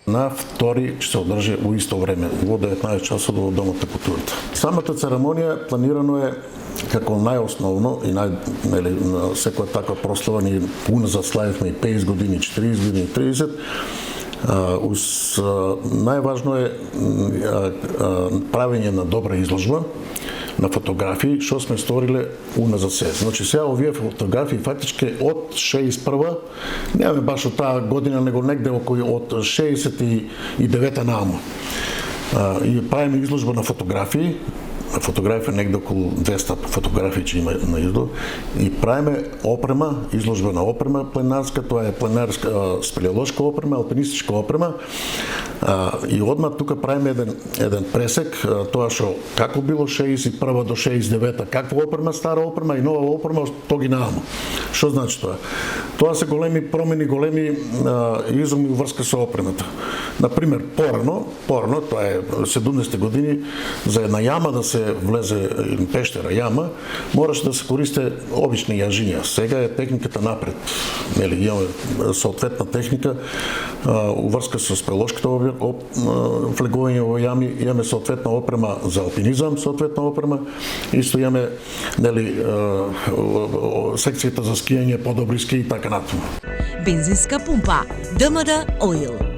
На 2 ќе се одржи у исто време, во 19 часот во Домот на културата. Самата церемонија планирано е како најосновно и на секоја таква прослава ни уназад славивме и 50 години, 40 години, 30. Најважно е правење на добра изложба на фотографии, што сме сториле уназад се. Значи сега овие фотографии фактички од 61-а, немаме баш од таа година, него негде околу од 69-та наама. И правиме изложба на фотографии негде околу 200 фотографии ќе има на изложба, и правиме опрема, изложба на опрема пленарска, тоа е пленарска спелеолошка опрема, алпинистичка опрема, и одма тука правиме еден пресек, тоа што како било 61 до 69, каква опрема, стара опрема и нова опрема, тоа ги наама. Што значи тоа? Тоа се големи промени, големи изуми врска со опремата. Например, порано, тоа е 70 години, за една јама да се влезе, пештера јама, мораше да се користе обични јажиња. Сега е техниката напред. Нели, имаме соодветна техника, уврска со спелешкото влегување во јами, имаме соодветна опрема за алпинизам, соодветна опрема, исто имаме, нели, секцијата за скијање, подобри ски и така натаму. Бензинска пумпа ДМД Oil.